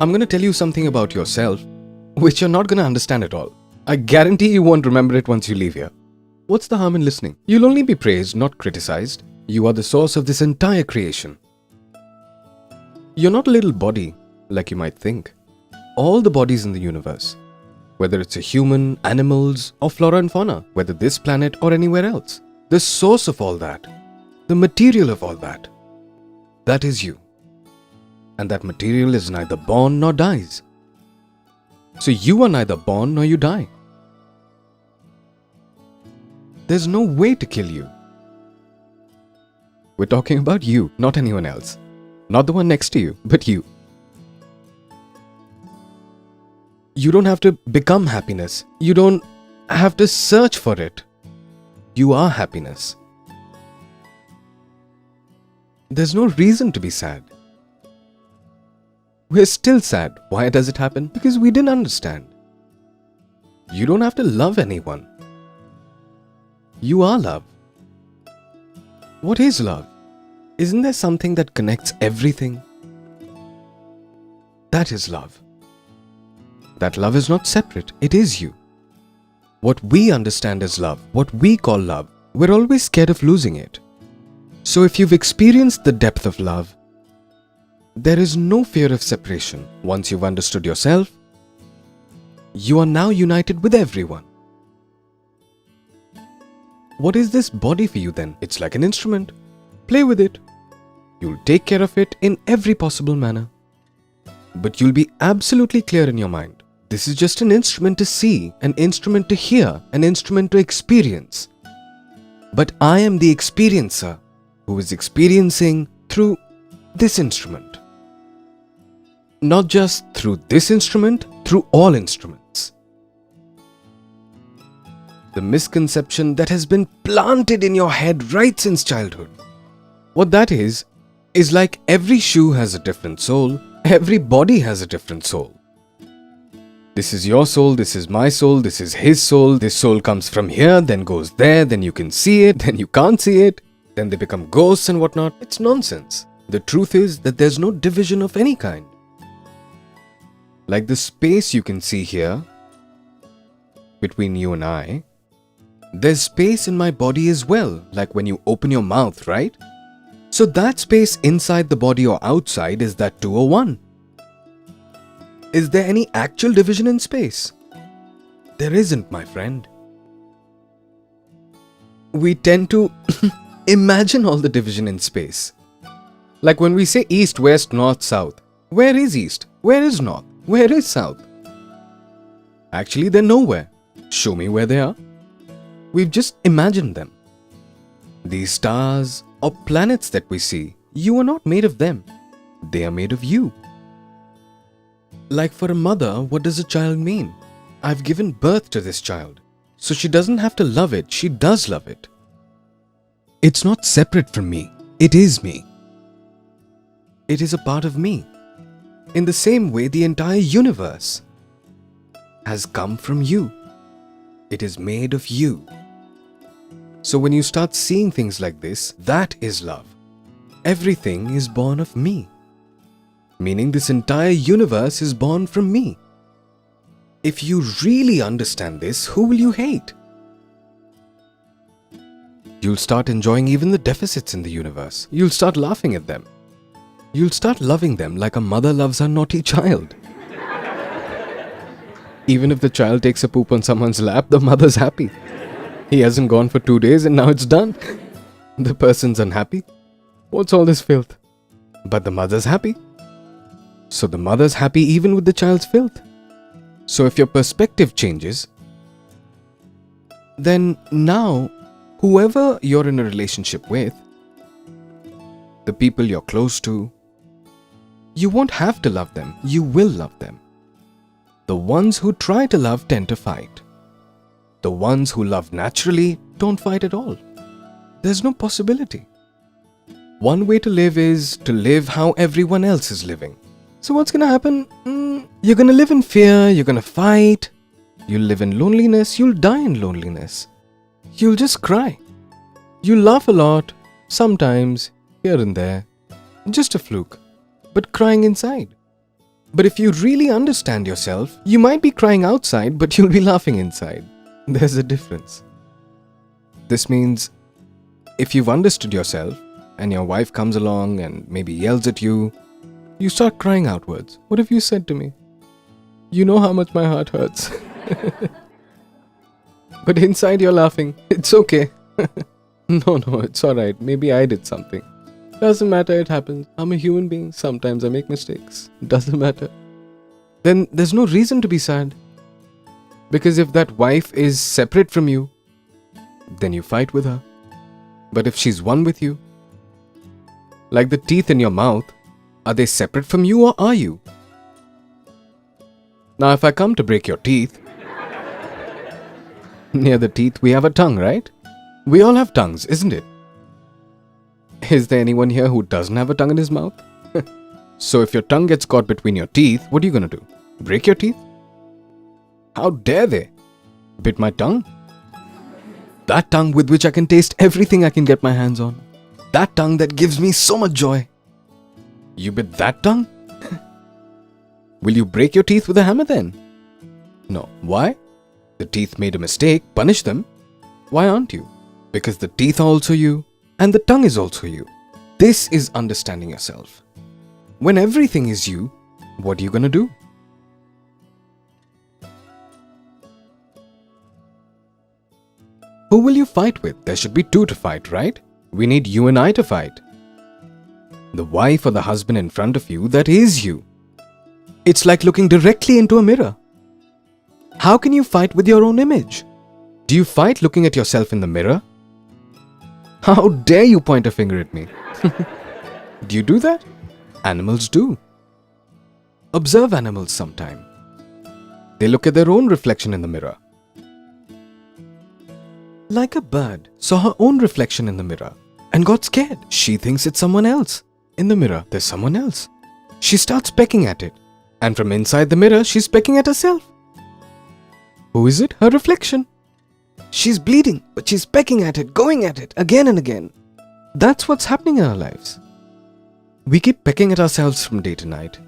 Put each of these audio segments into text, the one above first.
I'm going to tell you something about yourself which you're not going to understand at all. I guarantee you won't remember it once you leave here. What's the harm in listening? You'll only be praised, not criticized. You are the source of this entire creation. You're not a little body like you might think. All the bodies in the universe, whether it's a human, animals, or flora and fauna, whether this planet or anywhere else, the source of all that, the material of all that, that is you. And that material is neither born nor dies. So you are neither born nor you die. There's no way to kill you. We're talking about you, not anyone else. Not the one next to you, but you. You don't have to become happiness. You don't have to search for it. You are happiness. There's no reason to be sad. We're still sad. Why does it happen? Because we didn't understand. You don't have to love anyone. You are love. What is love? Isn't there something that connects everything? That is love. That love is not separate. It is you. What we understand as love, what we call love, we're always scared of losing it. So if you've experienced the depth of love, there is no fear of separation. Once you've understood yourself, you are now united with everyone. What is this body for you then? It's like an instrument. Play with it. You'll take care of it in every possible manner. But you'll be absolutely clear in your mind. This is just an instrument to see, an instrument to hear, an instrument to experience. But I am the experiencer who is experiencing through this instrument. Not just through this instrument, through all instruments. The misconception that has been planted in your head right since childhood. What that is like every shoe has a different sole, every body has a different soul. This is your soul, this is my soul, this is his soul, this soul comes from here, then goes there, then you can see it, then you can't see it, then they become ghosts and whatnot. It's nonsense. The truth is that there's no division of any kind. Like the space you can see here, between you and I, there's space in my body as well, like when you open your mouth, right? So that space inside the body or outside, is that 2 or 1? Is there any actual division in space? There isn't, my friend. We tend to imagine all the division in space. Like when we say east, west, north, south. Where is east? Where is north? Where is south? Actually, they're nowhere. Show me where they are. We've just imagined them. These stars or planets that we see, you are not made of them. They are made of you. Like for a mother, what does a child mean? I've given birth to this child. So she doesn't have to love it, she does love it. It's not separate from me. It is me. It is a part of me. In the same way, the entire universe has come from you. It is made of you. So when you start seeing things like this, that is love. Everything is born of me. Meaning this entire universe is born from me. If you really understand this, who will you hate? You'll start enjoying even the deficits in the universe. You'll start laughing at them. You'll start loving them like a mother loves her naughty child. Even if the child takes a poop on someone's lap, the mother's happy. He hasn't gone for 2 days and now it's done. The person's unhappy. What's all this filth? But the mother's happy. So the mother's happy even with the child's filth. So if your perspective changes, then now, whoever you're in a relationship with, the people you're close to, you won't have to love them. You will love them. The ones who try to love tend to fight. The ones who love naturally don't fight at all. There's no possibility. One way to live is to live how everyone else is living. So what's gonna happen? You're gonna live in fear, you're gonna fight, you'll live in loneliness, you'll die in loneliness. You'll just cry. You'll laugh a lot, sometimes, here and there. Just a fluke, but crying inside. But if you really understand yourself, you might be crying outside, but you'll be laughing inside. There's a difference. This means if you've understood yourself and your wife comes along and maybe yells at you, you start crying outwards. What have you said to me? You know how much my heart hurts. But inside you're laughing. It's okay. No, it's alright. Maybe I did something. Doesn't matter, it happens. I'm a human being. Sometimes I make mistakes. Doesn't matter. Then there's no reason to be sad. Because if that wife is separate from you, then you fight with her. But if she's one with you, like the teeth in your mouth, are they separate from you or are you? Now if I come to break your teeth, near the teeth we have a tongue, right? We all have tongues, isn't it? Is there anyone here who doesn't have a tongue in his mouth? So if your tongue gets caught between your teeth, what are you going to do? Break your teeth? How dare they? Bit my tongue? That tongue with which I can taste everything I can get my hands on. That tongue that gives me so much joy. You bit that tongue? Will you break your teeth with a hammer then? No. Why? The teeth made a mistake, punish them. Why aren't you? Because the teeth are also you, and the tongue is also you. This is understanding yourself. When everything is you, what are you going to do? Who will you fight with? There should be two to fight, right? We need you and I to fight. The wife or the husband in front of you, that is you. It's like looking directly into a mirror. How can you fight with your own image? Do you fight looking at yourself in the mirror? How dare you point a finger at me? Do you do that? Animals do. Observe animals sometime. They look at their own reflection in the mirror. Like a bird saw her own reflection in the mirror and got scared. She thinks it's someone else. In the mirror, there's someone else. She starts pecking at it. And from inside the mirror, she's pecking at herself. Who is it? Her reflection. She's bleeding, but she's pecking at it, going at it, again and again. That's what's happening in our lives. We keep pecking at ourselves from day to night.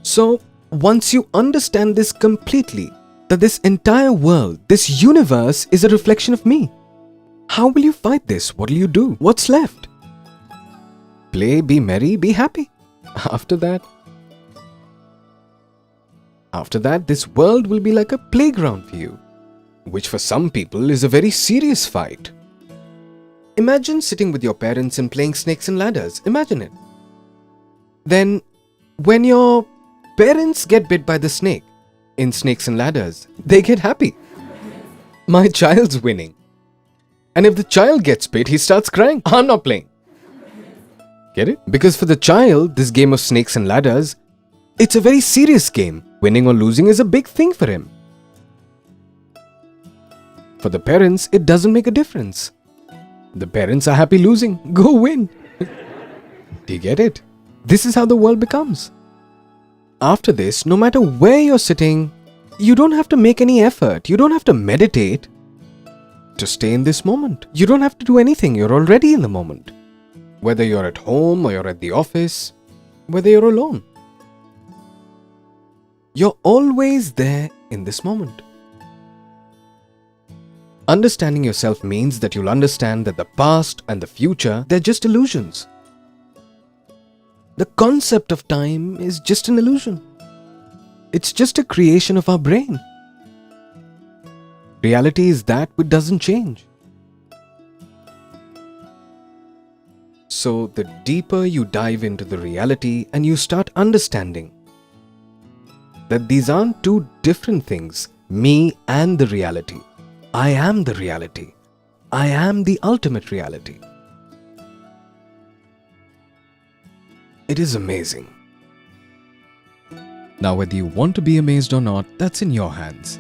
So, once you understand this completely, that this entire world, this universe is a reflection of me, how will you fight this? What will you do? What's left? Play, be merry, be happy. After that, this world will be like a playground for you, which for some people is a very serious fight. Imagine sitting with your parents and playing snakes and ladders. Imagine it. Then, when your parents get bit by the snake in snakes and ladders, they get happy. My child's winning. And if the child gets bit, he starts crying. I'm not playing. Get it? Because for the child, this game of snakes and ladders, it's a very serious game. Winning or losing is a big thing for him. For the parents, it doesn't make a difference. The parents are happy losing. Go win. Do you get it? This is how the world becomes. After this, no matter where you're sitting, you don't have to make any effort. You don't have to meditate to stay in this moment. You don't have to do anything. You're already in the moment. Whether you're at home or you're at the office, whether you're alone. You're always there in this moment. Understanding yourself means that you'll understand that the past and the future, they're just illusions. The concept of time is just an illusion. It's just a creation of our brain. Reality is that which doesn't change. So the deeper you dive into the reality and you start understanding that these aren't two different things, me and the reality. I am the reality. I am the ultimate reality. It is amazing. Now, whether you want to be amazed or not, that's in your hands.